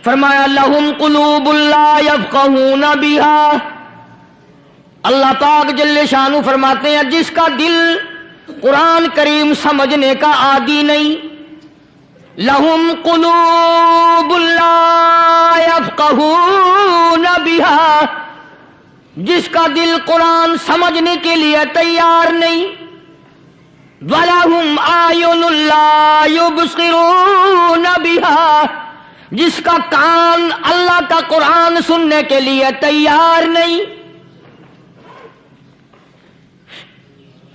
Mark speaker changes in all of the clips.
Speaker 1: فرمایا لہم قلوب لا یفقہون بہا، اللہ پاک جل شانہ فرماتے ہیں جس کا دل قرآن کریم سمجھنے کا عادی نہیں، لہم قلوب لا یفقہون بہا، جس کا دل قرآن سمجھنے کے لیے تیار نہیں، وَلَهُمْ أَعْيُنٌ لَا يُبْصِرُونَ بِهَا، جس کا کان اللہ کا قرآن سننے کے لیے تیار نہیں،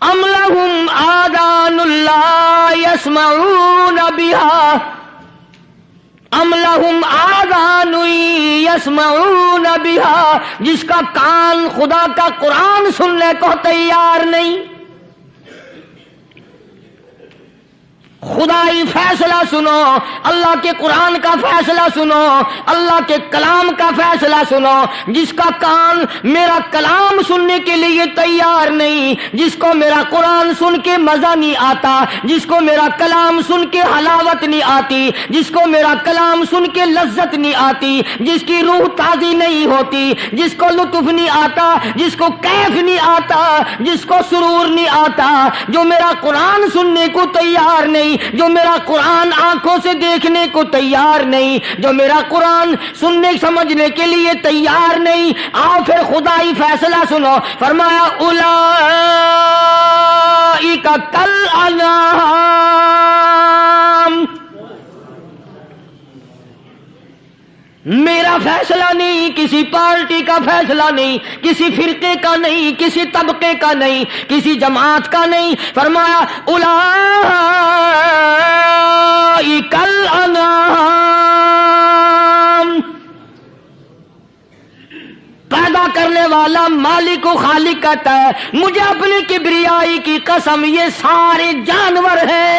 Speaker 1: أَمْ لَهُمْ آذَانٌ لَا يَسْمَعُونَ بِهَا، أَمْ لَهُمْ آذَانٌ يَسْمَعُونَ بِهَا، جس کا کان خدا کا قرآن سننے کو تیار نہیں۔ خدائی فیصلہ سنو، اللہ کے قرآن کا فیصلہ سنو، اللہ کے کلام کا فیصلہ سنو، جس کا کان میرا کلام سننے کے لیے تیار نہیں، جس کو میرا قرآن سن کے مزہ نہیں آتا، جس کو میرا کلام سن کے حلاوت نہیں آتی، جس کو میرا کلام سن کے لذت نہیں آتی، جس کی روح تازی نہیں ہوتی، جس کو لطف نہیں آتا، جس کو کیف نہیں آتا، جس کو سرور نہیں آتا، جو میرا قرآن سننے کو تیار نہیں، جو میرا قرآن آنکھوں سے دیکھنے کو تیار نہیں، جو میرا قرآن سننے سمجھنے کے لیے تیار نہیں، آؤ پھر خدائی فیصلہ سنو، فرمایا اولئک کالانعام، میرا فیصلہ نہیں، کسی پارٹی کا فیصلہ نہیں، کسی فرقے کا نہیں، کسی طبقے کا نہیں، کسی جماعت کا نہیں، فرمایا اولئک الانعام، پیدا کرنے والا مالک و خالق کہتا ہے مجھے اپنی کبریائی کی قسم یہ سارے جانور ہیں،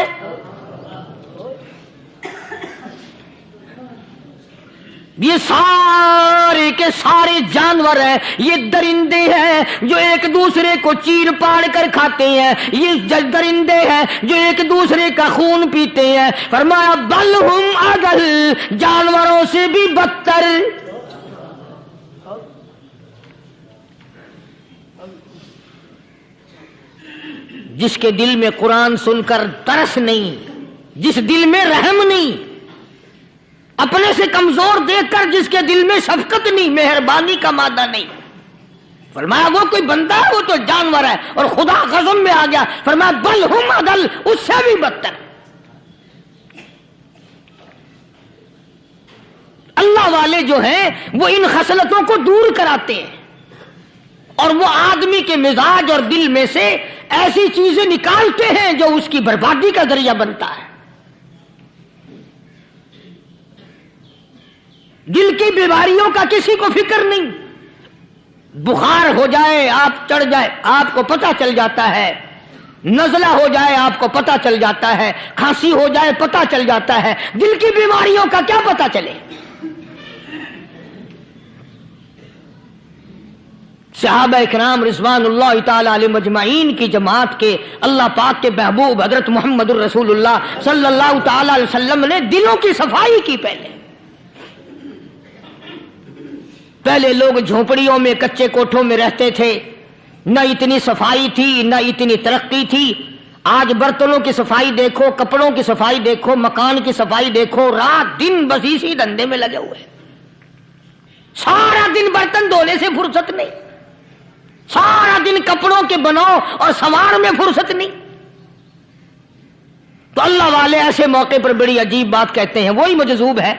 Speaker 1: یہ سارے کے سارے جانور ہیں، یہ درندے ہیں جو ایک دوسرے کو چیر پاڑ کر کھاتے ہیں، یہ درندے ہیں جو ایک دوسرے کا خون پیتے ہیں، فرمایا بل ہم اضل، جانوروں سے بھی بدتر۔ جس کے دل میں قرآن سن کر ترس نہیں، جس دل میں رحم نہیں، اپنے سے کمزور دیکھ کر جس کے دل میں شفقت نہیں، مہربانی کا مادہ نہیں، فرمایا وہ کوئی بندہ ہے، وہ تو جانور ہے، اور خدا غضب میں آ گیا، فرمایا بل ہم اضل، اس سے بھی بدتر۔ اللہ والے جو ہیں وہ ان خصلتوں کو دور کراتے ہیں، اور وہ آدمی کے مزاج اور دل میں سے ایسی چیزیں نکالتے ہیں جو اس کی بربادی کا ذریعہ بنتا ہے۔ دل کی بیماریوں کا کسی کو فکر نہیں، بخار ہو جائے آپ چڑھ جائے آپ کو پتہ چل جاتا ہے، نزلہ ہو جائے آپ کو پتہ چل جاتا ہے، کھانسی ہو جائے پتہ چل جاتا ہے، دل کی بیماریوں کا کیا پتہ چلے؟ صحابہ اکرام رضوان اللہ تعالی علیہم اجمعین کی جماعت کے اللہ پاک کے محبوب حضرت محمد الرسول اللہ صلی اللہ تعالی علیہ وسلم نے دلوں کی صفائی کی۔ پہلے لوگ جھونپڑیوں میں کچے کوٹھوں میں رہتے تھے، نہ اتنی صفائی تھی نہ اتنی ترقی تھی۔ آج برتنوں کی صفائی دیکھو، کپڑوں کی صفائی دیکھو، مکان کی صفائی دیکھو، رات دن بس اسی دھندے میں لگے ہوئے، سارا دن برتن دھونے سے فرصت نہیں، سارا دن کپڑوں کے بناؤ اور سنوار میں فرصت نہیں۔ تو اللہ والے ایسے موقع پر بڑی عجیب بات کہتے ہیں، وہی مجذوب ہے،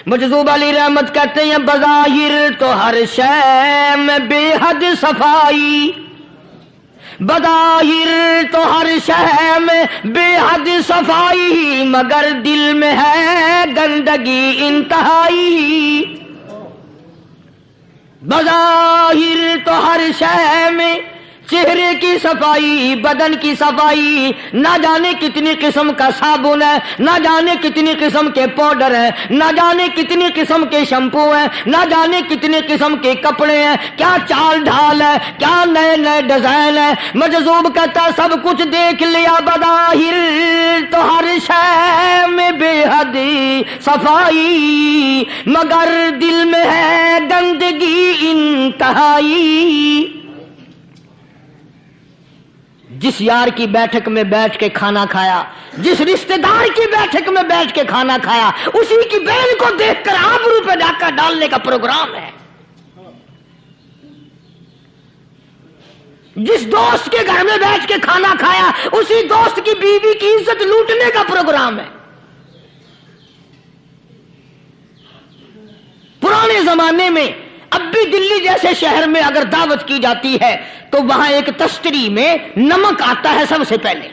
Speaker 1: مجذوب علی رحمت کہتے ہیں بظاہر تو ہر شے میں بے حد صفائی، بظاہر تو ہر شے میں بے حد صفائی، مگر دل میں ہے گندگی انتہائی، بظاہر تو ہر شے میں چہرے کی صفائی، بدن کی صفائی، نہ جانے کتنی قسم کا صابن ہے، نہ جانے کتنی قسم کے پاؤڈر ہیں، نہ جانے کتنی قسم کے شیمپو ہیں، نہ جانے کتنی قسم کے کپڑے ہیں، کیا چال ڈھال ہے، کیا نئے نئے ڈیزائن ہے۔ مجذوب کہتا سب کچھ دیکھ لیا بظاہر تو ہر شے میں بے حد صفائی، مگر دل میں ہے گندگی انتہائی۔ جس یار کی بیٹھک میں بیٹھ کے کھانا کھایا، جس رشتہ دار کی بیٹھک میں بیٹھ کے کھانا کھایا، اسی کی بہن کو دیکھ کر آبرو پہ ڈاکہ ڈالنے کا پروگرام ہے۔ جس دوست کے گھر میں بیٹھ کے کھانا کھایا، اسی دوست کی بیوی کی عزت لوٹنے کا پروگرام ہے۔ پرانے زمانے میں اب بھی دلی جیسے شہر میں اگر دعوت کی جاتی ہے تو وہاں ایک تشتری میں نمک آتا ہے سب سے پہلے۔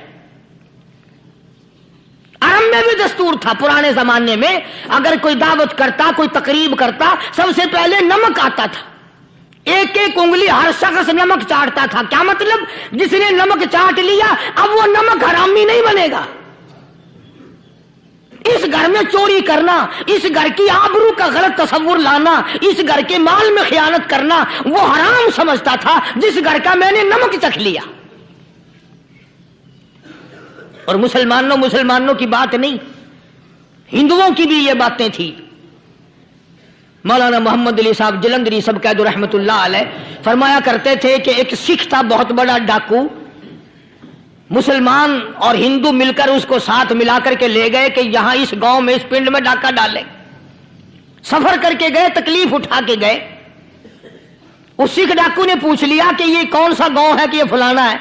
Speaker 1: عرب میں بھی دستور تھا پرانے زمانے میں، اگر کوئی دعوت کرتا، کوئی تقریب کرتا، سب سے پہلے نمک آتا تھا۔ ایک ایک انگلی ہر شخص نمک چاٹتا تھا۔ کیا مطلب؟ جس نے نمک چاٹ لیا اب وہ نمک حرامی نہیں بنے گا۔ اس گھر میں چوری کرنا، اس گھر کی آبرو کا غلط تصور لانا، اس گھر کے مال میں خیانت کرنا وہ حرام سمجھتا تھا جس گھر کا میں نے نمک چکھ لیا۔ اور مسلمانوں کی بات نہیں، ہندوؤں کی بھی یہ باتیں تھی۔ مولانا محمد علی صاحب جلندری سب قید رحمت اللہ علیہ فرمایا کرتے تھے کہ ایک سکھ تھا بہت بڑا ڈاکو، مسلمان اور ہندو مل کر اس کو ساتھ ملا کر کے لے گئے کہ یہاں اس گاؤں میں اس پنڈ میں ڈاکہ ڈالیں۔ سفر کر کے گئے، تکلیف اٹھا کے گئے۔ اس سکھ ڈاکو نے پوچھ لیا کہ یہ کون سا گاؤں ہے کہ یہ فلانا ہے۔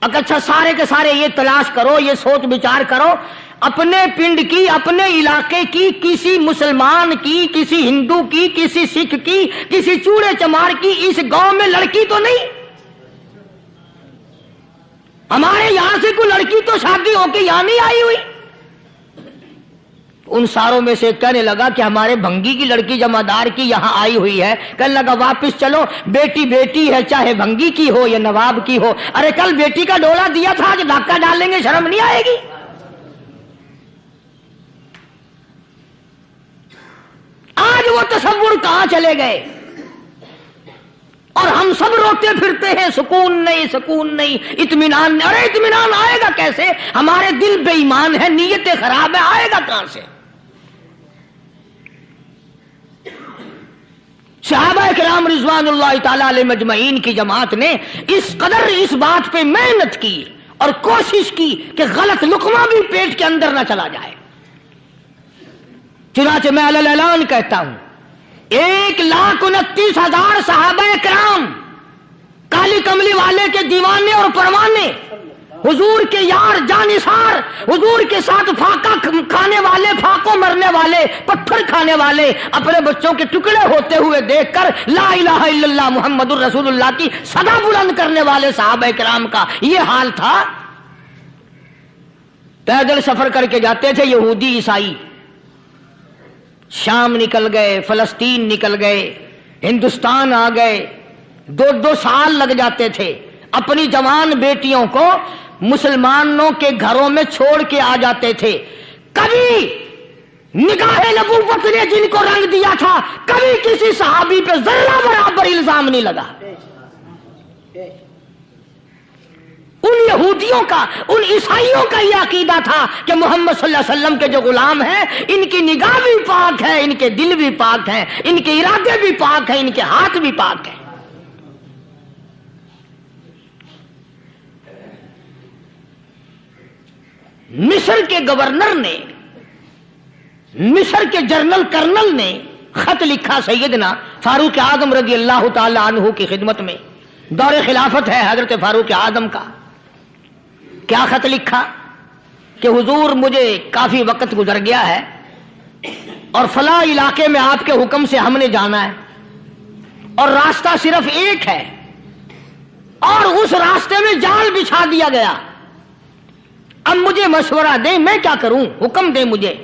Speaker 1: اچھا سارے کے سارے یہ تلاش کرو، یہ سوچ بچار کرو، اپنے پنڈ کی، اپنے علاقے کی، کسی مسلمان کی، کسی ہندو کی، کسی سکھ کی، کسی چوڑے چمار کی اس گاؤں میں لڑکی تو نہیں؟ ہمارے یہاں سے کوئی لڑکی تو شادی ہو کے یہاں نہیں آئی ہوئی؟ ان ساروں میں سے کہنے لگا کہ ہمارے بھنگی کی لڑکی جمعدار کی یہاں آئی ہوئی ہے۔ کہنے لگا واپس چلو، بیٹی بیٹی ہے، چاہے بھنگی کی ہو یا نواب کی ہو۔ ارے کل بیٹی کا ڈولا دیا تھا، آج ڈاکہ ڈالیں گے، شرم نہیں آئے گی؟ آج وہ تصور کہاں چلے گئے؟ اور ہم سب روتے پھرتے ہیں، سکون نہیں، سکون نہیں، اطمینان نہیں۔ ارے اطمینان آئے گا کیسے؟ ہمارے دل بے ایمان ہے، نیتیں خراب ہے، آئے گا کہاں سے؟ صحابہ کرام رضوان اللہ تعالی علیہ مجمعین کی جماعت نے اس قدر اس بات پہ محنت کی اور کوشش کی کہ غلط لقمہ بھی پیٹ کے اندر نہ چلا جائے۔ چنانچہ میں علی الاعلان کہتا ہوں 1,29,000 صحابہ کرام، کالی کملی والے کے دیوانے اور پروانے، حضور کے یار جانثار، حضور کے ساتھ فاقہ کھانے والے، فاقوں مرنے والے، پتھر کھانے والے، اپنے بچوں کے ٹکڑے ہوتے ہوئے دیکھ کر لا الہ الا اللہ محمد الرسول اللہ کی صدا بلند کرنے والے صحابہ کرام کا یہ حال تھا۔ پیدل سفر کر کے جاتے تھے یہودی عیسائی، شام نکل گئے، فلسطین نکل گئے، ہندوستان آ گئے، 2 سال لگ جاتے تھے، اپنی جوان بیٹیوں کو مسلمانوں کے گھروں میں چھوڑ کے آ جاتے تھے۔ کبھی نگاہ نبوت نے جن کو رنگ دیا تھا، کبھی کسی صحابی پہ ذرہ برابر الزام نہیں لگا۔ ان یہودیوں کا، ان عیسائیوں کا یہ عقیدہ تھا کہ محمد صلی اللہ علیہ وسلم کے جو غلام ہیں ان کی نگاہ بھی پاک ہے، ان کے دل بھی پاک ہیں، ان کے ارادے بھی پاک ہیں، ان کے ہاتھ بھی پاک ہیں۔ مصر کے گورنر نے، مصر کے جنرل کرنل نے خط لکھا سیدنا فاروق اعظم رضی اللہ تعالی عنہ کی خدمت میں، دور خلافت ہے حضرت فاروق اعظم کا۔ کیا خط لکھا کہ حضور مجھے کافی وقت گزر گیا ہے اور فلاں علاقے میں آپ کے حکم سے ہم نے جانا ہے اور راستہ صرف ایک ہے اور اس راستے میں جال بچھا دیا گیا۔ اب مجھے مشورہ دیں میں کیا کروں، حکم دیں مجھے۔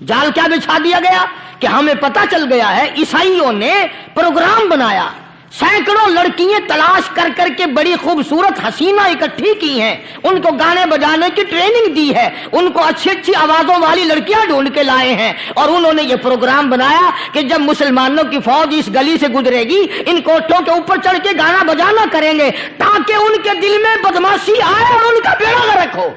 Speaker 1: جال کیا بچھا دیا گیا کہ ہمیں پتہ چل گیا ہے عیسائیوں نے پروگرام بنایا सैकड़ों लड़कियां तलाश कर कर के बड़ी खूबसूरत हसीना इकट्ठी की हैं, उनको गाने बजाने की ट्रेनिंग दी है, उनको अच्छी अच्छी आवाजों वाली लड़कियां ढूंढ के लाए हैं, और उन्होंने ये प्रोग्राम बनाया कि जब मुसलमानों की फौज इस गली से गुजरेगी इन कोठों के ऊपर चढ़ के गाना बजाना करेंगे ताकि उनके दिल में बदमाशी आए और उनका बेड़ा गर्क हो।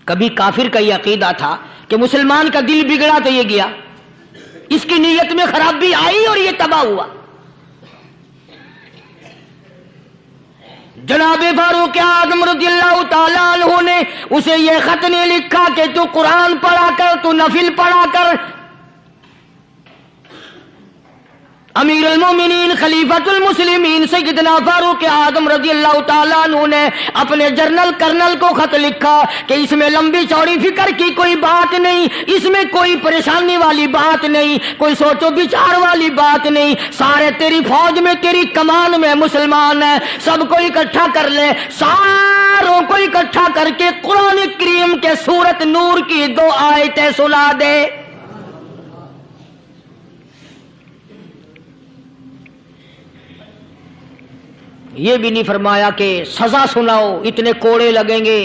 Speaker 1: कभी काफिर का यह अकीदा था कि मुसलमान का दिल बिगड़ा तो ये गया, इसकी नीयत में खराबी आई और ये तबाह हुआ। जनाबे फारूक आज़म रज़ियल्लाहु ताला अन्हु ने उसे ये खत नहीं लिखा कि तू कुरान पढ़ा कर, तू नफिल पढ़ा कर। अमीर अल-मोमिनीन खलीफतुल मुस्लिमीन सैयदना फारूक आज़म रज़ियल्लाहु ताला अन्हु ने अपने जर्नल कर्नल को खत लिखा कि इसमें लंबी चौड़ी फिक्र की कोई बात नहीं, इसमें कोई परेशानी वाली बात नहीं, कोई सोचो विचार वाली बात नहीं, सारे तेरी फौज में तेरी कमान में मुसलमान है, सबको इकट्ठा कर ले, सारों को इकट्ठा करके कुरान करीम के सूरत नूर की 2 आयतें सुना दे। ये भी नहीं फरमाया कि सजा सुनाओ, इतने कोड़े लगेंगे,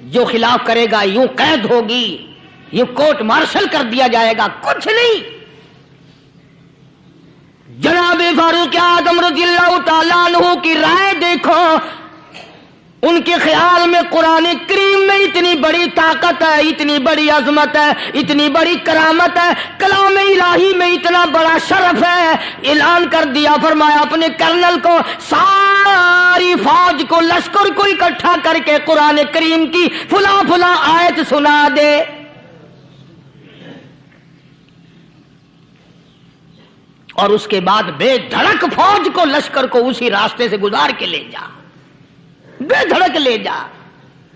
Speaker 1: जो खिलाफ करेगा यूं कैद होगी, यूं कोर्ट मार्शल कर दिया जाएगा, कुछ नहीं। जनाबे फारूक आज़म रज़ियल्लाहु ताला अन्हु की राय देखो, उनके ख्याल में कुरान करीम में इतनी बड़ी ताकत है, इतनी बड़ी अजमत है, इतनी बड़ी करामत है, कलाम इलाही में इतना बड़ा शरफ है। ऐलान कर दिया, फरमाया अपने कर्नल को सारी फौज को, लश्कर को इकट्ठा करके कुरान करीम की फुला फुला आयत सुना दे। और उसके बाद बेधड़क फौज को, लश्कर को उसी रास्ते से गुजार के ले जा, बेधड़क ले जा।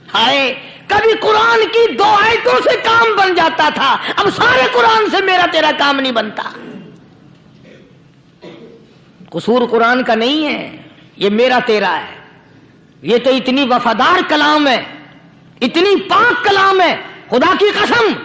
Speaker 1: हाय, कभी कुरान की 2 आयतों से काम बन जाता था, अब सारे कुरान से मेरा तेरा काम नहीं बनता। कसूर कुरान का नहीं है, ये मेरा तेरा है। ये तो इतनी वफादार कलाम है, इतनी पाक कलाम है, खुदा की कसम।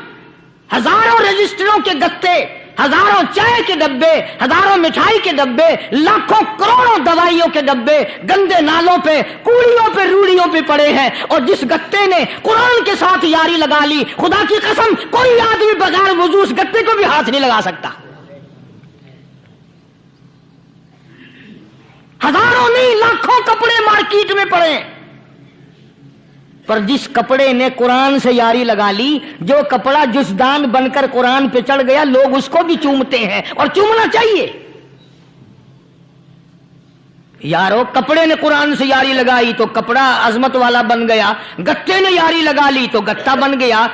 Speaker 1: हजारों रजिस्टरों के गत्ते, हजारों चाय के डब्बे, हजारों मिठाई के डब्बे, लाखों करोड़ों दवाइयों के डब्बे गंदे नालों पे, कूड़ियों पे, रूड़ियों पे पड़े हैं, और जिस गत्ते ने कुरान के साथ यारी लगा ली, खुदा की कसम कोई आदमी बगैर वुजू उस गत्ते को भी हाथ नहीं लगा सकता। हजारों नहीं, लाखों कपड़े मार्केट में पड़े, पर जिस कपड़े ने कुरान से यारी लगा ली, जो कपड़ा जुज़दान बनकर कुरान पे चढ़ गया, लोग उसको भी चूमते हैं, और चूमना चाहिए। यारो, कपड़े ने कुरान से यारी लगाई तो कपड़ा अजमत वाला बन गया, गत्ते ने यारी लगा ली तो गत्ता बन गया।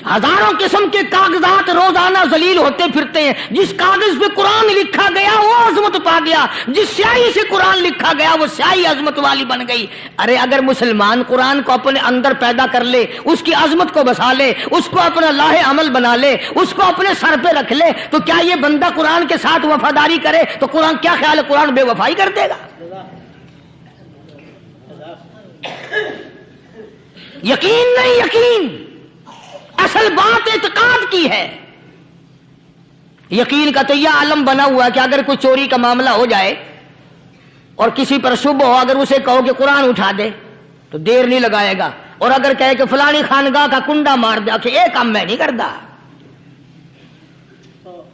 Speaker 1: हजारों किस्म के कागजात रोजाना जलील होते फिरते हैं, जिस कागज पे कुरान लिखा गया वो अजमत पा गया, जिस स्याही से कुरान लिखा गया वो स्याही अजमत वाली बन गई। अरे अगर मुसलमान कुरान को अपने अंदर पैदा कर ले, उसकी अजमत को बसा ले, उसको अपना लाहे अमल बना ले, उसको अपने सर पे रख ले, तो क्या ये बंदा कुरान के साथ वफादारी करे तो कुरान, क्या ख्याल है, कुरान बेवफाई कर देगा? यकीन नहीं, यकीन असल बात इत्काद की है। यकीन का तो यह आलम बना हुआ कि अगर कोई चोरी का मामला हो जाए और किसी पर शुभ हो, अगर उसे कहो कि कुरान उठा दे तो देर नहीं लगाएगा, और अगर कहे कि फलानी खानगाह का कुंडा मार दे, कि एक काम मैं नहीं करता।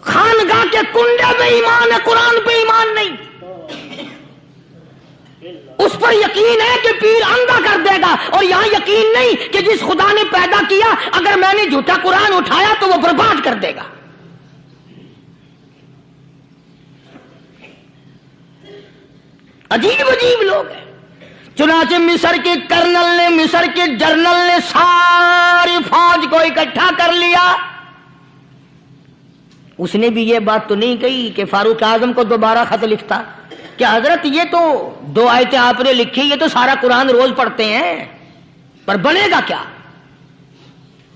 Speaker 1: खानगाह के कुंडे पे ईमान है, कुरान पे ईमान नहीं। उस पर यकीन है कि पीर अंधा कर देगा, और यहां यकीन नहीं कि जिस खुदा ने पैदा किया, अगर मैंने झूठा कुरान उठाया तो वो बर्बाद कर देगा। अजीब अजीब लोग हैं। चुनाचे मिस्र के कर्नल ने, मिस्र के जर्नल ने सारी फौज को इकट्ठा कर लिया। उसने भी ये बात तो नहीं कही कि फारूक आजम को दोबारा खत लिखता कि हजरत ये तो 2 आयतें आपने लिखी, ये तो सारा कुरान रोज पढ़ते हैं, पर बनेगा क्या?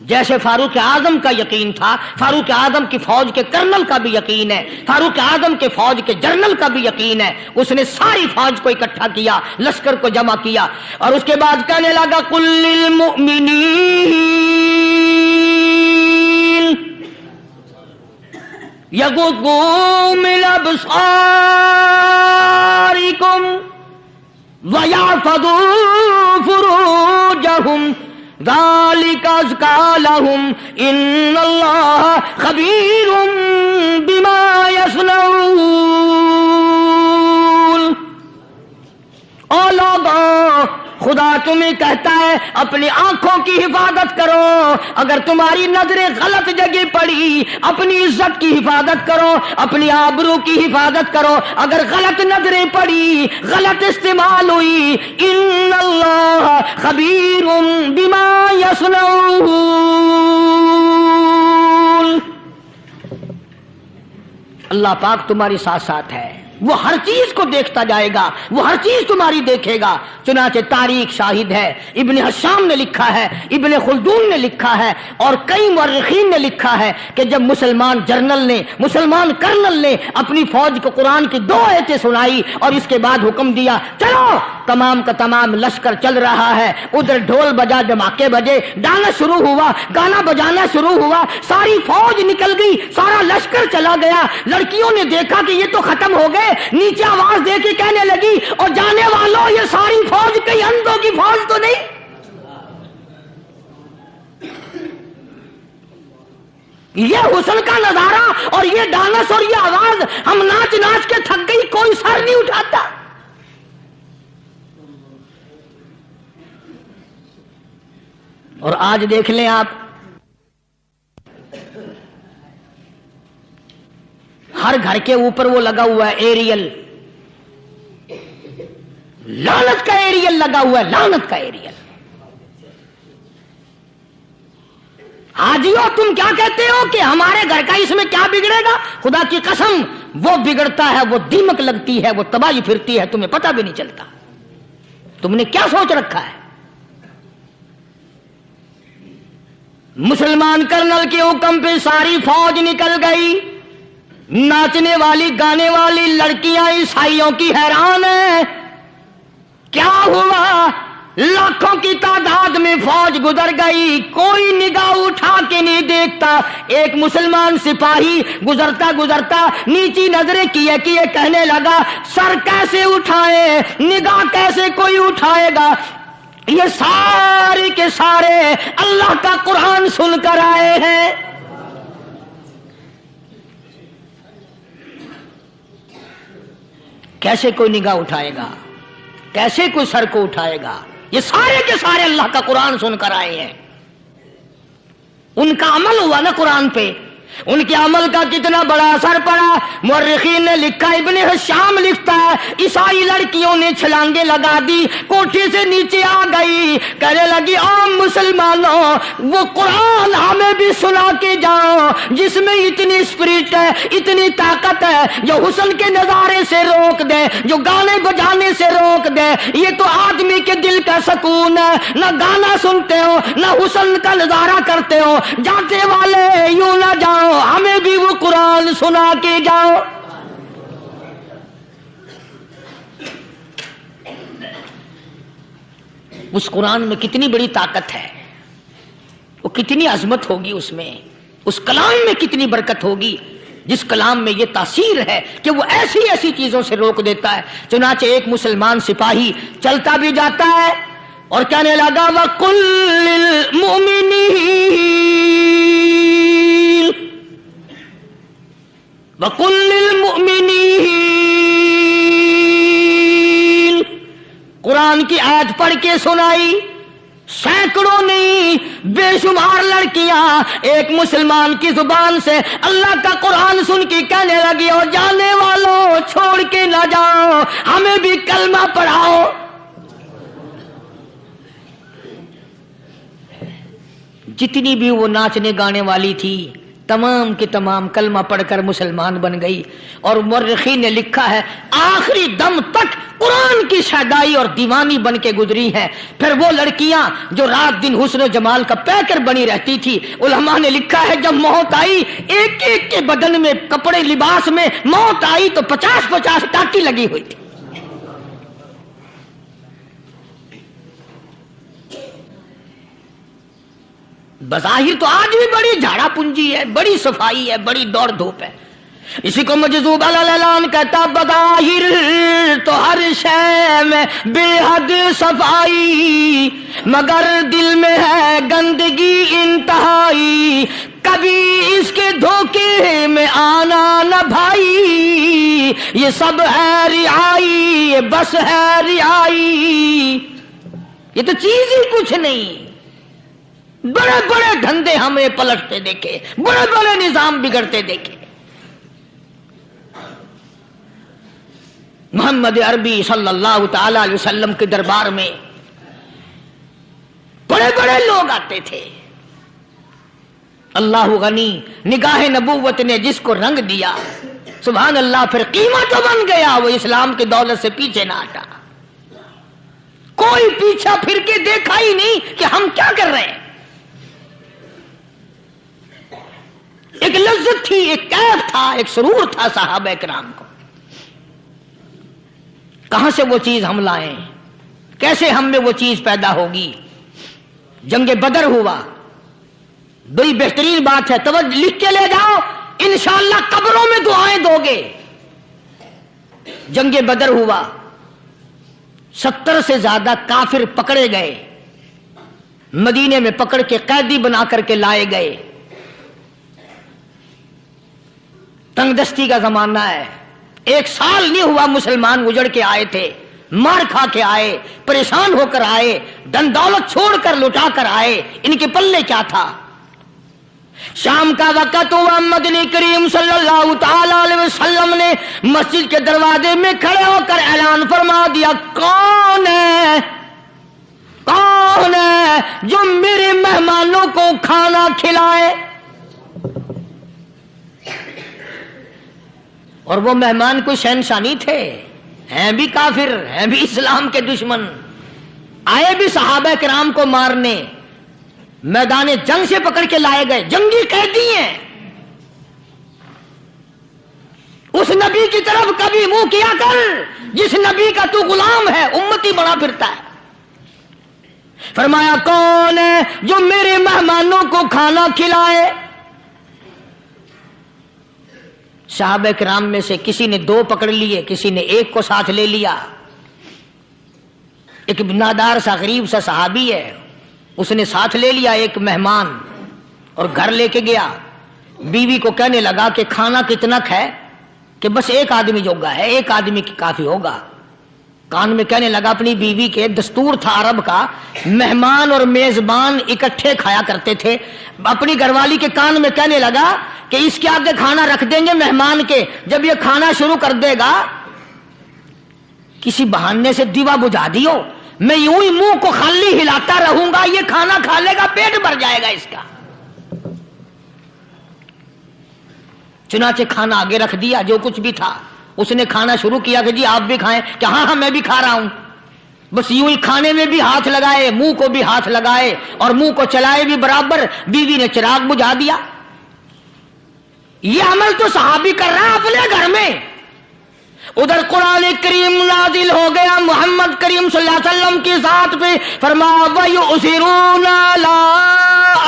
Speaker 1: जैसे फारूक आजम का यकीन था, फारूक आजम की फौज के कर्नल का भी यकीन है, फारूक आजम के फौज के जर्नल का भी यकीन है। उसने सारी फौज को इकट्ठा किया, लश्कर को जमा किया, और उसके बाद कहने लगा कुल्लिल मुमिनीन यग़ुद्दू मिन अबसारिकुम वयहफ़ज़ू फ़ुरूजहुम ज़ालिका अज़्का लहुम इन्नल्लाह ख़बीरुम बिमा यस्नऊन। ओ लोगों, खुदा तुम्हें कहता है अपनी आंखों की हिफाजत करो। अगर तुम्हारी नजरें गलत जगह पड़ी, अपनी इज्जत की हिफाजत करो, अपनी आबरू की हिफाजत करो। अगर गलत नजरें पड़ी, गलत इस्तेमाल हुई, इन्नल्लाह खबीरुम बिमा यस्नऊन। अल्लाह पाक तुम्हारी साथ साथ है, वो हर चीज को देखता जाएगा, वो हर चीज तुम्हारी देखेगा। चुनाचे तारीख शाहिद है, इब्ने हशाम ने लिखा है, इब्ने खुल्दून ने लिखा है और कई मुअर्रिखीन ने लिखा है कि जब मुसलमान जर्नल ने, मुसलमान कर्नल ने अपनी फौज को कुरान की 2 आयतें सुनाई और इसके बाद हुक्म दिया चलो, तमाम का तमाम लश्कर चल रहा है। उधर ढोल बजा, धमाके बजे, गाना शुरू हुआ, गाना बजाना शुरू हुआ, सारी फौज निकल गई, सारा लश्कर चला गया। लड़कियों ने देखा कि ये तो खत्म हो गए, नीचे आवाज दे के कहने लगी और जाने वालों, ये सारी फौज कई अंधों की फौज तो नहीं। ये हुस्न का नजारा और ये डांस और ये आवाज, हम नाच नाच के थक गई, कोई सर नहीं उठाता। और आज देख लें आप, हर घर के ऊपर वो लगा हुआ है एरियल, लानत का एरियल लगा हुआ है, लानत का एरियल। हाजियो, तुम क्या कहते हो कि हमारे घर का इसमें क्या बिगड़ेगा? खुदा की कसम, वो बिगड़ता है, वो दीमक लगती है, वो तबाही फिरती है, तुम्हें पता भी नहीं चलता। तुमने क्या सोच रखा है? मुसलमान कर्नल के हुक्म पे सारी फौज निकल गई। नाचने वाली गाने वाली लड़कियां ईसाइयों की हैरान है, क्या हुआ? लाखों की तादाद में फौज गुजर गई, कोई निगाह उठा के नहीं देखता। एक मुसलमान सिपाही गुजरता गुजरता नीची नजरें किए किए कहने लगा, सर कैसे उठाए, निगाह कैसे कोई उठाएगा? ये सारे के सारे अल्लाह का कुरान सुनकर आए हैं। कैसे कोई निगाह उठाएगा, कैसे कोई सर को उठाएगा? ये सारे के सारे अल्लाह का कुरान सुनकर आए हैं। उनका अमल हुआ ना कुरान पे, उनके अमल का कितना बड़ा असर पड़ा। मुअर्रिखीन ने लिखा, इब्ने हशाम लिखता है, ईसाई लड़कियों ने छलांगे लगा दी, कोठे से नीचे आ गई, कहने लगी ओ मुसलमानों, वो कुरान हमें भी सुना के जाओ जिसमें इतनी स्पिरिट है, इतनी ताकत है, जो हुस्न के नजारे से रोक दे, जो गाने बजाने से रोक दे। ये तो आदमी के दिल का सुकून है, न गाना सुनते हो न हुस्न का नजारा करते हो। जाते वाले यूं ना जाओ, हमें भी वो कुरान सुना के जाओ। उस कुरान में कितनी बड़ी ताकत है, वो कितनी अजमत होगी उसमें, उस कलाम में कितनी बरकत होगी, जिस कलाम में ये तासीर है कि वो ऐसी ऐसी चीजों से रोक देता है। चुनाचे एक मुसलमान सिपाही चलता भी जाता है और कहने लगा, वकुल्लिल मुमिनीन वकुल्लिल मुमिनीन। कुरान की आयत पढ़ के सुनाई। सैकड़ों नहीं बेशुमार लड़कियां एक मुसलमान की जुबान से अल्लाह का कुरान सुन के कहने लगी, और जाने वालों छोड़ के ना जाओ, हमें भी कलमा पढ़ाओ। जितनी भी वो नाचने गाने वाली थी, तमाम की तमाम कलमा पढ़कर मुसलमान बन गई। और मुअर्रिखीन ने लिखा है, आखिरी दम तक कुरान की शादाई और दीवानी बन के गुजरी है। फिर वो लड़कियां जो रात दिन हुस्न जमाल का पैकर बनी रहती थी, उलमा ने लिखा है जब मौत आई, एक एक के बदन में कपड़े लिबास में मौत आई तो 50-50 टाटी लगी हुई थी। बज़ाहिर तो आज भी बड़ी झाड़ा पूंजी है, बड़ी सफाई है, बड़ी दौड़ धूप है, اسی کو مجذوب الالان کہتا بظاہر تو ہر شے میں بے حد صفائی، مگر دل میں ہے گندگی انتہائی، کبھی اس کے دھوکے میں آنا نہ بھائی، یہ سب ہے رعائی، یہ بس ہے رعائی، یہ تو چیز ہی کچھ نہیں۔ بڑے بڑے دھندے ہمیں پلٹتے دیکھے، بڑے بڑے نظام بگڑتے دیکھے۔ محمد عربی صلی اللہ تعالی علیہ وسلم کے دربار میں بڑے بڑے لوگ آتے تھے۔ اللہ غنی، نگاہ نبوت نے جس کو رنگ دیا، سبحان اللہ، پھر قیمت تو بن گیا، وہ اسلام کی دولت سے پیچھے نہ ہٹا۔ کوئی پیچھا پھر کے دیکھا ہی نہیں کہ ہم کیا کر رہے ہیں۔ ایک لذت تھی، ایک کیف تھا، ایک سرور تھا صحابہ کرام کو۔ کہاں سے وہ چیز ہم لائیں؟ کیسے ہم میں وہ چیز پیدا ہوگی؟ جنگ بدر ہوا، بڑی بہترین بات ہے، توجہ لکھ کے لے جاؤ، انشاءاللہ قبروں میں دعائیں دو گے۔ جنگ بدر ہوا، 70 سے زیادہ کافر پکڑے گئے، مدینے میں پکڑ کے قیدی بنا کر کے لائے گئے۔ تنگ دستی کا زمانہ ہے، 1 سال نہیں ہوا مسلمان اجڑ کے آئے تھے، مار کھا کے آئے، پریشان ہو کر آئے، دن دولت چھوڑ کر لٹا کر آئے، ان کے پلے کیا تھا؟ شام کا وقت ہوا، مدنی کریم صلی اللہ تعالی علیہ وسلم نے مسجد کے دروازے میں کھڑے ہو کر اعلان فرما دیا، کون ہے، کون ہے جو میرے مہمانوں کو کھانا کھلائے؟ اور وہ مہمان کوئی شہنشاہ نہیں تھے، ہیں بھی کافر، ہیں بھی اسلام کے دشمن، آئے بھی صحابہ کرام کو مارنے، میدان جنگ سے پکڑ کے لائے گئے، جنگی قیدی ہیں۔ اس نبی کی طرف کبھی منہ کیا کر جس نبی کا تو غلام ہے، امتی بنا پھرتا ہے۔ فرمایا کون ہے جو میرے مہمانوں کو کھانا کھلائے؟ صحابہ کرام میں سے کسی نے 2 پکڑ لیے، کسی نے 1 کو ساتھ لے لیا۔ ایک بنادار سا غریب سا صحابی ہے، اس نے ساتھ لے لیا ایک مہمان اور گھر لے کے گیا۔ بیوی کو کہنے لگا کہ کھانا کتنا ہے، کہ بس 1 آدمی جوگا ہے، 1 آدمی کی کافی ہوگا۔ کان میں کہنے لگا اپنی بیوی کے، دستور تھا عرب کا، مہمان اور میزبان اکٹھے کھایا کرتے تھے۔ اپنی گھر والی کے کان میں کہنے لگا کہ اس کے آگے کھانا رکھ دیں گے مہمان کے، جب یہ کھانا شروع کر دے گا کسی بہانے سے دیوا بجھا دیو، میں یوں ہی منہ کو خالی ہلاتا رہوں گا، یہ کھانا کھا لے گا، پیٹ بھر جائے گا اس کا۔ چنانچہ کھانا آگے رکھ دیا، جو کچھ بھی تھا، اس نے کھانا شروع کیا کہ جی آپ بھی کھائیں، کہ ہاں ہاں میں بھی کھا رہا ہوں۔ بس یوں ہی کھانے میں بھی ہاتھ لگائے، منہ کو بھی ہاتھ لگائے اور منہ کو چلائے بھی برابر۔ بیوی نے چراغ بجھا دیا۔ یہ عمل تو صحابی کر رہا ہے اپنے گھر میں۔ ادھر قرآن کریم نازل ہو گیا محمد کریم صلی اللہ علیہ وسلم کی ذات پہ، فرمایا وَيُؤْثِرُونَ عَلَىٰ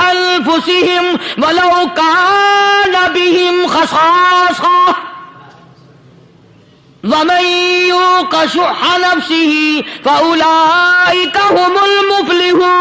Speaker 1: أَنفُسِهِمْ وَلَوْ كَانَ بِهِمْ خَصَاصَةٌ وَمَن يُوقَ شُحَّ نَفْسِهِ فَأُولَٰئِكَ هُمُ الْمُفْلِحُونَ۔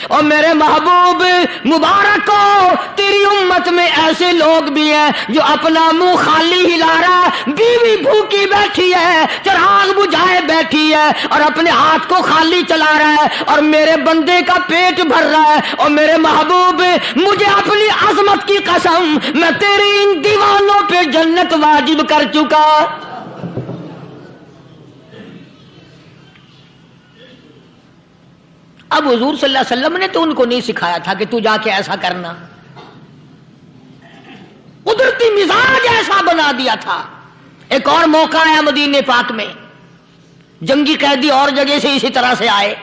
Speaker 1: اور میرے محبوب مبارک ہو، تیری امت میں ایسے لوگ بھی ہیں جو اپنا منہ خالی ہلا رہا ہے، بیوی بھوکی بیٹھی ہے، چراغ بجھائے بیٹھی ہے اور اپنے ہاتھ کو خالی چلا رہا ہے اور میرے بندے کا پیٹ بھر رہا ہے۔ اور میرے محبوب مجھے اپنی عظمت کی قسم، میں تیرے ان دیوانوں پہ جنت واجب کر چکا۔ اب حضور صلی اللہ علیہ وسلم نے تو ان کو نہیں سکھایا تھا کہ تو جا کے ایسا کرنا، قدرتی مزاج ایسا بنا دیا تھا۔ ایک اور موقع آیا مدینے پاک میں، جنگی قیدی اور جگہ سے اسی طرح سے آئے۔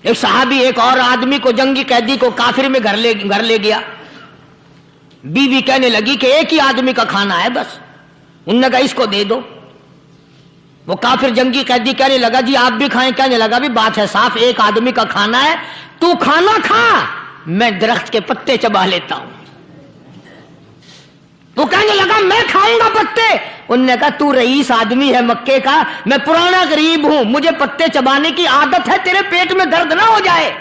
Speaker 1: ایک صحابی ایک اور آدمی کو، جنگی قیدی کو کافر میں گھر لے گیا۔ بیوی کہنے لگی کہ 1 ہی آدمی کا کھانا ہے بس، انہوں نے کہا اس کو دے دو۔ وہ کافر جنگی قیدی کہنے لگا جی آپ بھی کھائیں، کہنے لگا بھی بات ہے صاف، 1 آدمی کا کھانا ہے، تو کھانا کھا मैं दरख्त के पत्ते चबा लेता हूं। वो कहने लगा मैं खाऊंगा पत्ते। उन्होंने कहा तू रईस आदमी है मक्के का, मैं पुराना गरीब हूं, मुझे पत्ते चबाने की आदत है, तेरे पेट में दर्द ना हो जाए,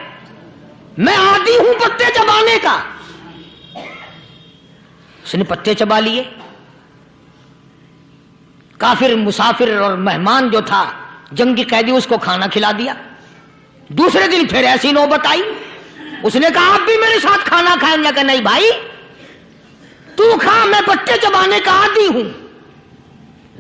Speaker 1: मैं आदी हूं पत्ते चबाने का। उसने पत्ते चबा लिए। काफिर मुसाफिर और मेहमान जो था जंगी कैदी, उसको खाना खिला दिया। दूसरे दिन फिर ऐसी नौबत आई, उसने कहा आप भी मेरे साथ खाना खाएंगे? कि नहीं भाई तू खा, मैं पत्ते चबाने का आदी हूं।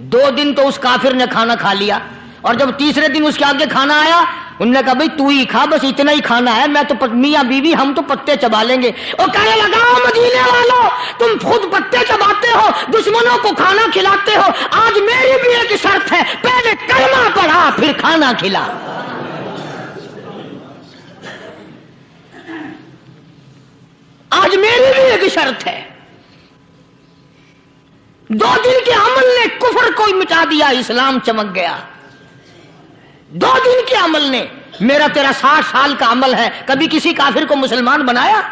Speaker 1: 2 दिन तो उस काफिर ने खाना खा लिया, और जब तीसरे दिन उसके आगे खाना आया, उन्होंने कहा भाई तू ही खा, बस इतना ही खाना है, मैं तो मियां बीवी हम तो पत्ते चबा लेंगे। और कहने लगा मदीने वालों, तुम खुद पत्ते चबाते हो, दुश्मनों को खाना खिलाते हो, आज मेरी भी एक शर्त है, पहले कलमा पढ़ा फिर खाना खिला। आज मेरी भी एक शर्त है। 2 दिन के अमल ने कुफर को मिटा दिया, इस्लाम चमक गया। 2 दिन के अमल ने, मेरा तेरा 60 साल का अमल है, कभी किसी काफिर को मुसलमान बनाया?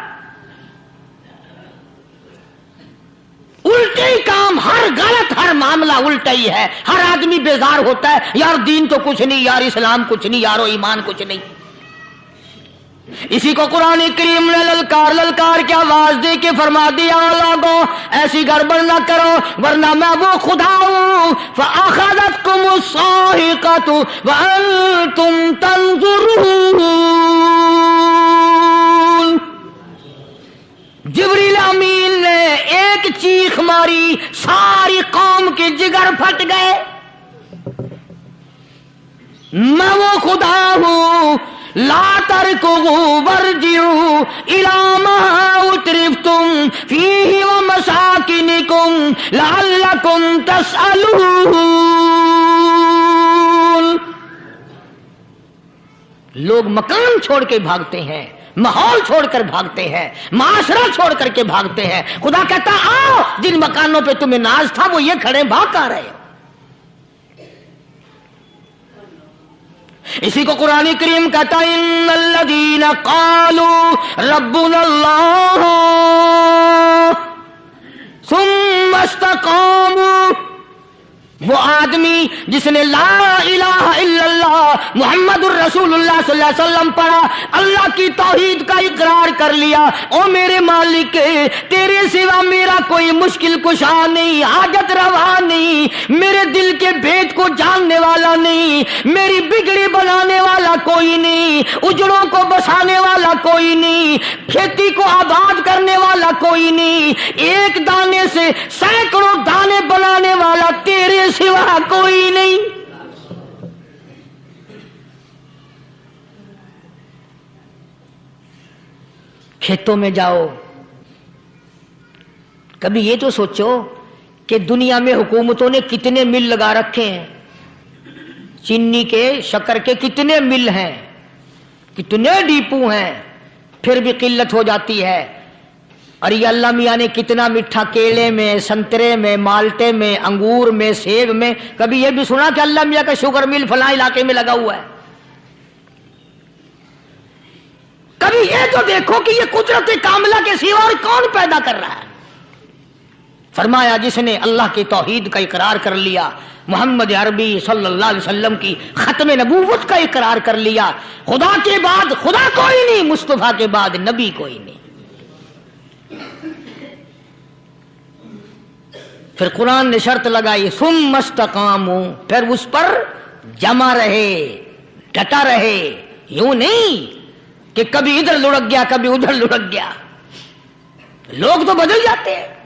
Speaker 1: उल्टे ही काम, हर गलत, हर मामला उल्टा ही है। हर आदमी बेजार होता है, यार दीन तो कुछ नहीं, यार इस्लाम कुछ नहीं, यारो ईमान कुछ नहीं। इसी को कुरान करीम ने ललकार के आवाज दे के फरमा दिया, लोगों ऐसी गड़बड़ ना करो वरना मैं वो खुदा हूं। फ़अख़ज़तकुमुस्साहिक़तु व अंतुम तंज़ुरून। जिब्रील अमीन ने एक चीख मारी, सारी कौम के जिगर फट गए। मैं वो खुदा हूं, ला तरकुहु वरजिउ इला मा उतरिफ्तुम फीहि व मसाकिनिकुम लअल्लकुम तसअलून। लोग मकान छोड़ के भागते हैं, माहौल छोड़कर भागते हैं, माशरा छोड़ करके भागते हैं। खुदा कहता आओ, जिन मकानों पे तुम्हें नाज था वो ये खड़े भाग आ रहे हो। इसी को कुरान करीम कहता है, इन्नल्लज़ीना क़ालू रब्बुनल्लाह सुम्मा इस्तक़ामू। वो आदमी जिसने ला इलाहा इल्लल्लाह मुहम्मदुर रसूलुल्लाह सल्लल्लाहु अलैहि वसल्लम पढ़ा, अल्लाह की तौहीद का इकरार कर लिया, ओ मेरे मालिक तेरे सिवा मेरा कोई मुश्किल कुशा नहीं, हाजत रवा नहीं, मेरे दिल के भेद को जानने वाला नहीं, मेरी बिगड़ी बनाने वाला कोई नहीं, उजड़ों को बसाने वाला कोई नहीं, खेती को आबाद करने वाला कोई नहीं, एक दाने से सैकड़ों दाने बनाने वाला तेरे सिवा कोई नहीं। खेतों में जाओ, कभी ये तो सोचो कि दुनिया में हुकूमतों ने कितने मिल लगा रखे हैं, चीनी के, शक्कर के कितने मिल हैं, कितने डिपो हैं, फिर भी किल्लत हो जाती है। और ये अल्लाह मियाँ ने कितना मीठा केले में, संतरे में, माल्टे में, अंगूर में, सेब में। कभी ये भी सुना कि अल्लाह मियाँ का शुगर मिल फलां इलाके में लगा हुआ है? कभी ये तो देखो कि ये कुदरत कामिला के सिवा और कौन पैदा कर रहा है। फरमाया जिसने अल्लाह की तौहीद का इकरार कर लिया, मोहम्मद अरबी सल्लल्लाहु अलैहि वसल्लम की खत्म नबूवत का इकरार कर लिया, खुदा के बाद खुदा कोई नहीं, मुस्तफा के बाद नबी कोई नहीं। फिर कुरान ने शर्त लगाई, सुम्मा इस्तक़ामू, फिर उस पर जमा रहे, डटा रहे। यूं नहीं कि कभी इधर लुढ़क गया कभी उधर लुढ़क गया। लोग तो बदल जाते हैं,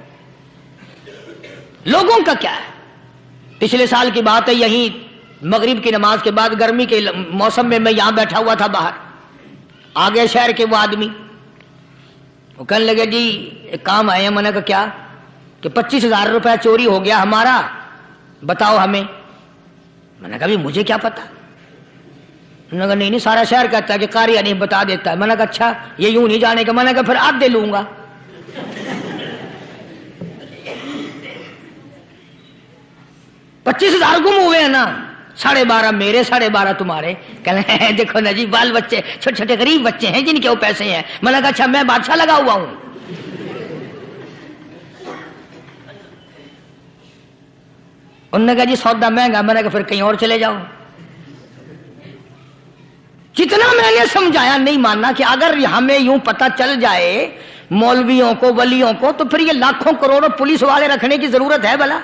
Speaker 1: लोगों का क्या है। पिछले साल की बात है, यहीं मगरिब की नमाज के बाद गर्मी के मौसम में मैं यहां बैठा हुआ था बाहर, आ गए शहर के वो आदमी, वो कहने लगे जी एक काम आए हैं। मैंने कहा क्या? कि 25,000 रुपया चोरी हो गया हमारा, बताओ हमें। मैंने कहा मुझे क्या पता। उन्होंने कहा नहीं सारा शहर कहता है कि कारिया नहीं बता देता है। मैंने कहा अच्छा ये यूं नहीं जाने का। मैंने कहा फिर आधे लूंगा। $25,000 गुम हुए हैं ना, 12.5 मेरे 12.5 तुम्हारे। कहने हैं देखो ना जी बाल बच्चे छोटे छोटे गरीब बच्चे हैं जिनके वो पैसे हैं। मैंने कहा अच्छा मैं बादशाह लगा हुआ हूं। उन्होंने कहा जी सौदा महंगा। मैंने कहा फिर कहीं और चले जाओ। जितना मैंने समझाया नहीं मानना कि अगर हमें यूं पता चल जाए मौलवियों को वलियों को तो फिर ये लाखों करोड़ों पुलिस वाले रखने की जरूरत है भला?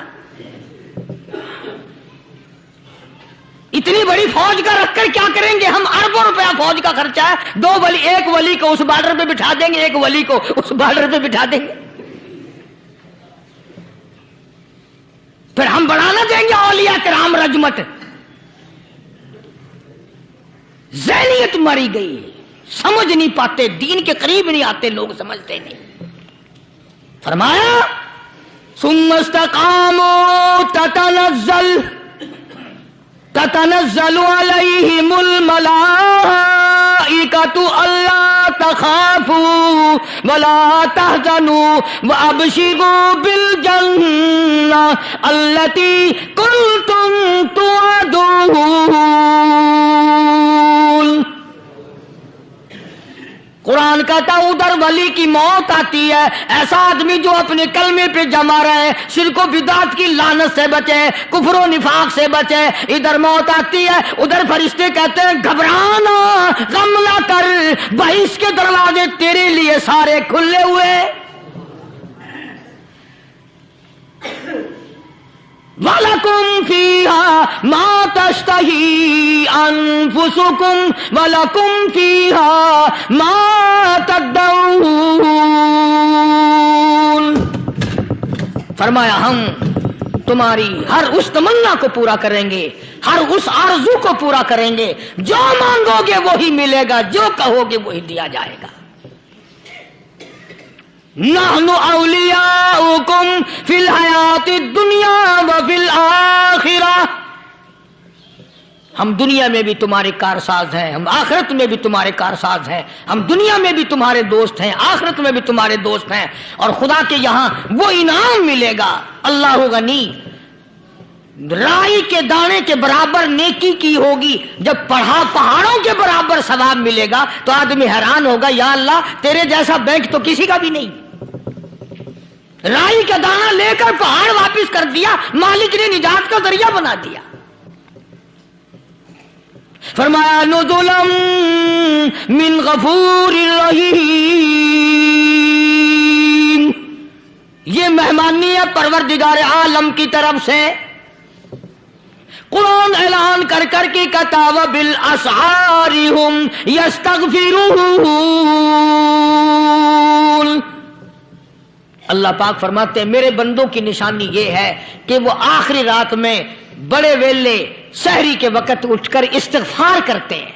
Speaker 1: इतनी बड़ी फौज का रखकर क्या करेंगे हम? अरबों रुपया फौज का खर्चा है। 2 वली, एक वली को उस बॉर्डर पे बिठा देंगे, एक वली को उस बॉर्डर पे बिठा देंगे। फिर हम बढ़ाना देंगे औलिया किराम रजमत। ज़हनियत मरी गई, समझ नहीं पाते, दीन के करीब नहीं आते लोग, समझते नहीं। फरमाया सुम्मस्तकामू ततनज़्ज़लु अलैहिमुल मलाइकतु अल्ला तखाफू वला तहज़नू व अबशिरू बिल जन्नह अल्लती कुंतुम तुअदून। कुरान कहता उधर वली की मौत आती है, ऐसा आदमी जो अपने कलमे पे जमा रहे, शिर्को बिदात की लानत से बचे, कुफरो निफाक से बचे। इधर मौत आती है, उधर फरिश्ते कहते हैं घबराना, गम ना कर, बहिश के दरवाजे तेरे लिए सारे खुले हुए। वलकुम फीहा मा तश्तही अनफुसुकुम वलकुम फीहा मा तदऊन। फरमाया हम तुम्हारी हर उस तमन्ना को पूरा करेंगे, हर उस आरज़ू को पूरा करेंगे। जो मांगोगे वही मिलेगा, जो कहोगे वही दिया जाएगा। नहनु औलियाउकुम फिल हयाति दुनिया व फिल आखिरा। हम दुनिया में भी तुम्हारे कारसाज हैं, हम आखिरत में भी तुम्हारे कारसाज हैं। हम दुनिया में भी तुम्हारे दोस्त हैं, आखिरत में भी तुम्हारे दोस्त हैं। और खुदा के यहां वो इनाम मिलेगा। अल्लाह गनी, राई के दाने के बराबर नेकी की होगी, जब पहाड़ों के बराबर सवाब मिलेगा तो आदमी हैरान होगा, या अल्लाह तेरे जैसा बैंक तो किसी का भी नहीं। राई का दाना लेकर पहाड़ वापस कर दिया, मालिक ने निजात का जरिया बना दिया। फरमाया नुज़ुलम मिन गफूरिर रहीम। ये मेहमानी है परवरदिगार आलम की तरफ से। कुरान ऐलान कर कर के कताव बिल असहारिहुम यस्तगफिरून। अल्लाह पाक फरमाते हैं मेरे बंदों की निशानी ये है कि वो आखिरी रात में बड़े वेले सहरी के वक्त उठकर इस्तिग़फ़ार करते हैं,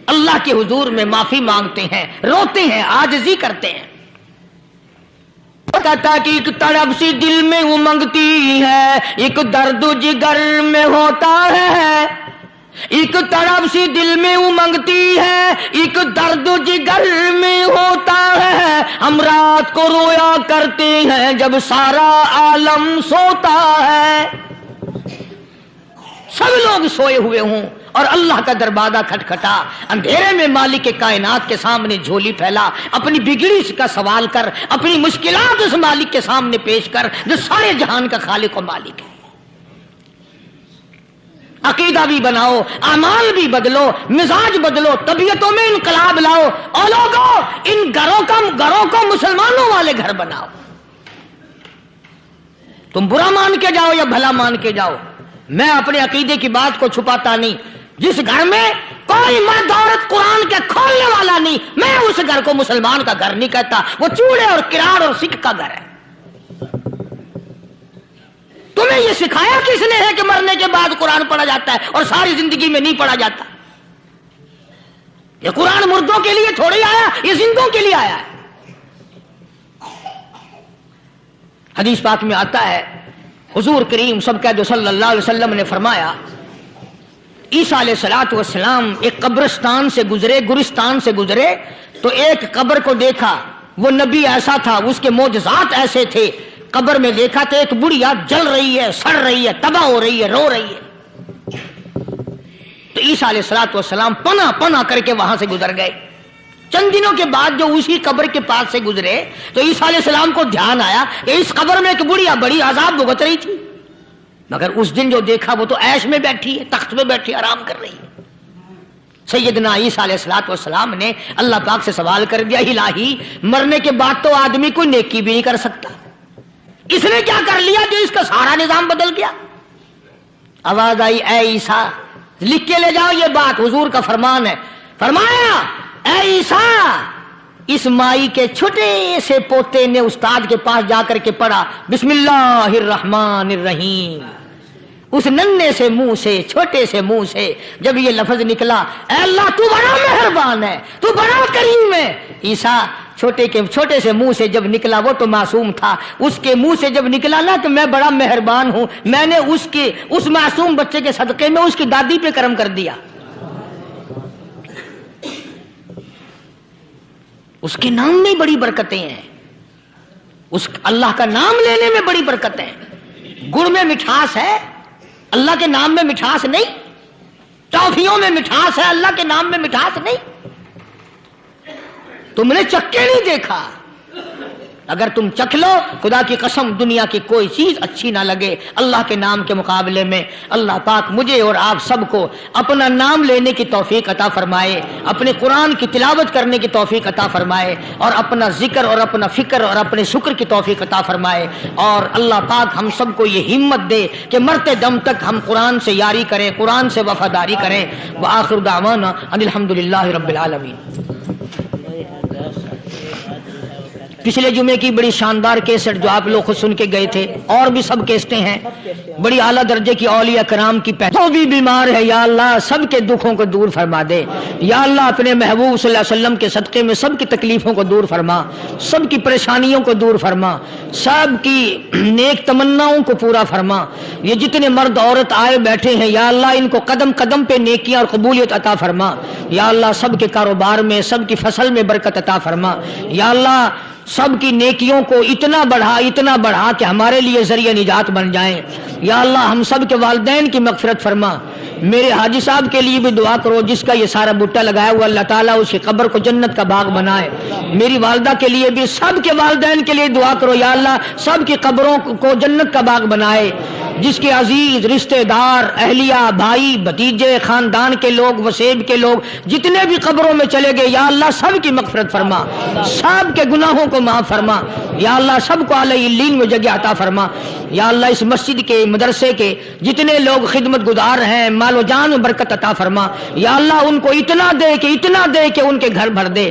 Speaker 1: अल्लाह के हुजूर में माफी मांगते हैं, रोते हैं, आजिज़ी करते हैं। कहता कि एक तड़प सी दिल में उमंगती है, एक दर्द जिगर में होता है। एक तड़प सी दिल में उमंगती है, एक दर्द जिगर में होता है। हम रात को रोया करते हैं जब सारा आलम सोता है। सब लोग सोए हुए हों और अल्लाह का दरवाजा खटखटा, अंधेरे में मालिक के कायनात के सामने झोली फैला, अपनी बिगड़ी का सवाल कर, अपनी मुश्किलात उस मालिक के सामने पेश कर जो सारे जहान का खालिक और मालिक है। अकीदा भी बनाओ, अमाल भी बदलो, मिजाज बदलो, तबीयतों में इनकलाब लाओ। और लोगों, इन घरों को मुसलमानों वाले घर बनाओ। तुम बुरा मान के जाओ या भला मान के जाओ, मैं अपने अकीदे की बात को छुपाता नहीं। जिस घर में कोई मर्द औरत कुरान के खोलने वाला नहीं, मैं उस घर को मुसलमान का घर नहीं कहता। वो चूड़े और किराड़ और सिक्क का घर है। तुम्हें यह सिखाया किसने है कि मरने के बाद कुरान पढ़ा जाता है और सारी जिंदगी में नहीं पढ़ा जाता? ये कुरान मुर्दों के लिए थोड़ी आया, ये जिंदों के लिए आया है। हदीस पाक में आता है, हुजूर करीम सल्लल्लाहु अलैहि वसल्लम ने फरमाया, ईसा अलैहिस्सलातु वस्सलाम एक कब्रिस्तान से गुजरे, गुरिस्तान से गुजरे, तो एक कब्र को देखा। वो नबी ऐसा था, उसके मोजज़ात ऐसे थे। कब्र में देखा तो एक बुढ़िया जल रही है, सड़ रही है, तबाह हो रही है, रो रही है। تو عیسیٰ علیہ السلام پنا پنا کر کے وہاں سے گزر گئے. چند دنوں کے بعد جو اسی قبر کے پاس سے گزرے تو عیسیٰ علیہ السلام کو دھیان آیا کہ اس قبر میں ایک بڑھیا بڑی عذاب بھگت رہی تھی، مگر اس دن جو دیکھا وہ تو عیش میں بیٹھی ہے، تخت میں بیٹھی آرام کر رہی ہے. سیدنا عیسیٰ علیہ السلام نے اللہ پاک سے سوال کر دیا، الہی مرنے کے بعد تو آدمی کوئی نیکی بھی نہیں کر سکتا، اس نے کیا کر لیا جو اس کا سارا نظام بدل گیا؟ آواز آئی، اے عیسیٰ لکھ کے لے جاؤ یہ بات، حضور کا فرمان ہے. فرمایا، اے عیسیٰ اس مائی کے چھوٹے سے پوتے نے استاد کے پاس جا کر کے پڑھا بسم اللہ الرحمن الرحیم. اس ننھے سے منہ سے، چھوٹے سے منہ سے جب یہ لفظ نکلا، اے اللہ تو بڑا مہربان ہے، تو بڑا کریم ہے. عیسیٰ چھوٹے سے منہ سے جب نکلا، وہ تو معصوم تھا، اس کے منہ سے جب نکلا نا کہ میں بڑا مہربان ہوں، میں نے اس معصوم بچے کے صدقے میں اس کی دادی پہ کرم کر دیا. اس کے نام میں بڑی برکتیں ہیں، اس اللہ کا نام لینے میں بڑی برکتیں ہیں. گڑ میں مٹھاس ہے، اللہ کے نام میں مٹھاس نہیں. ٹافیوں میں مٹھاس ہے، اللہ کے نام میں مٹھاس نہیں. تم نے چکھ کے نہیں دیکھا، اگر تم چکھ لو خدا کی قسم دنیا کی کوئی چیز اچھی نہ لگے اللہ کے نام کے مقابلے میں. اللہ پاک مجھے اور آپ سب کو اپنا نام لینے کی توفیق عطا فرمائے، اپنے قرآن کی تلاوت کرنے کی توفیق عطا فرمائے، اور اپنا ذکر اور اپنا فکر اور اپنے شکر کی توفیق عطا فرمائے. اور اللہ پاک ہم سب کو یہ ہمت دے کہ مرتے دم تک ہم قرآن سے یاری کریں، قرآن سے وفاداری کریں. وآخر دعوانا ان الحمدللہ رب العالمین. پچھلے جمعے کی بڑی شاندار کیسٹ جو آپ لوگ خود سن کے گئے تھے، اور بھی سب کیسٹیں ہیں، بڑی اعلیٰ درجے کی اولیاء کرام کی جو بھی بیمار ہے یا اللہ سب کے دکھوں کو دور فرما دے. یا اللہ اپنے محبوب صلی اللہ علیہ وسلم کے صدقے میں سب کی تکلیفوں کو دور فرما، سب کی پریشانیوں کو دور فرما، سب کی نیک تمناؤں کو پورا فرما. یہ جتنے مرد عورت آئے بیٹھے ہیں یا اللہ ان کو قدم قدم پہ نیکیاں اور قبولیت عطا فرما. یا اللہ سب کے کاروبار میں، سب کی فصل میں برکت عطا فرما. یا اللہ سب کی نیکیوں کو اتنا بڑھا کہ ہمارے لیے ذریعہ نجات بن جائیں. یا اللہ ہم سب کے والدین کی مغفرت فرما. میرے حاجی صاحب کے لیے بھی دعا کرو جس کا یہ سارا بوٹا لگایا ہوا، اللہ تعالیٰ اس کی قبر کو جنت کا باغ بنائے. میری والدہ کے لیے بھی، سب کے والدین کے لیے دعا کرو یا اللہ سب کی قبروں کو جنت کا باغ بنائے. جس کے عزیز رشتہ دار، اہلیہ، بھائی، بھتیجے، خاندان کے لوگ، وسیب کے لوگ جتنے بھی قبروں میں چلے گئے یا اللہ سب کی مغفرت فرما، سب کے گناہوں کو معاف فرما. یا اللہ سب کو اعلی علین میں جگہ عطا فرما. یا اللہ اس مسجد کے، مدرسے کے جتنے لوگ خدمت گزار ہیں مال و جان میں برکت عطا فرما. یا اللہ ان کو اتنا دے کہ ان کے گھر بھر دے.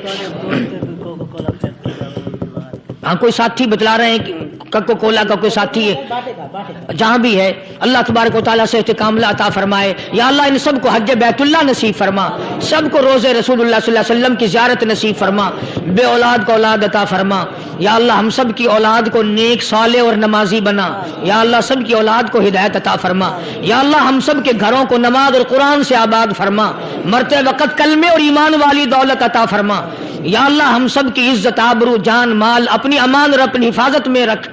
Speaker 1: ہاں کوئی ساتھی بتلا رہے ہیں کوکو کولا کا کوئی ساتھی ہے جہاں بھی ہے، اللہ تبارک و تعالیٰ سے کاملہ عطا فرمائے. یا اللہ ان سب کو حج بیت اللہ نصیب فرما، سب کو روزے رسول اللہ صلی اللہ علیہ وسلم کی زیارت نصیب فرما، بے اولاد کو اولاد عطا فرما. یا اللہ ہم سب کی اولاد کو نیک صالح اور نمازی بنا. یا اللہ سب کی اولاد کو ہدایت عطا فرما. یا اللہ ہم سب کے گھروں کو نماز اور قرآن سے آباد فرما، مرتے وقت کلمے اور ایمان والی دولت عطا فرما. یا اللہ ہم سب کی عزت، آبرو، جان، مال اپنی امان اور اپنی حفاظت میں رکھ.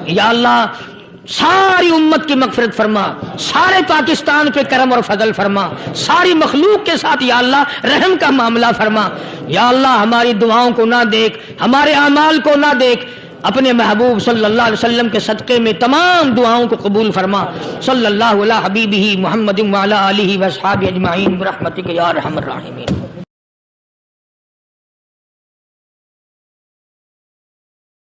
Speaker 1: یا اللہ ساری امت کی مغفرت فرما، سارے پاکستان پہ کرم اور فضل فرما، ساری مخلوق کے ساتھ یا اللہ رحم کا معاملہ فرما. یا اللہ ہماری دعاؤں کو نہ دیکھ، ہمارے اعمال کو نہ دیکھ، اپنے محبوب صلی اللہ علیہ وسلم کے صدقے میں تمام دعاؤں کو قبول فرما. صلی اللہ علی حبیبہ محمد وعلی آلہ واصحابہ اجمعین برحمتک یا ارحم الراحمین.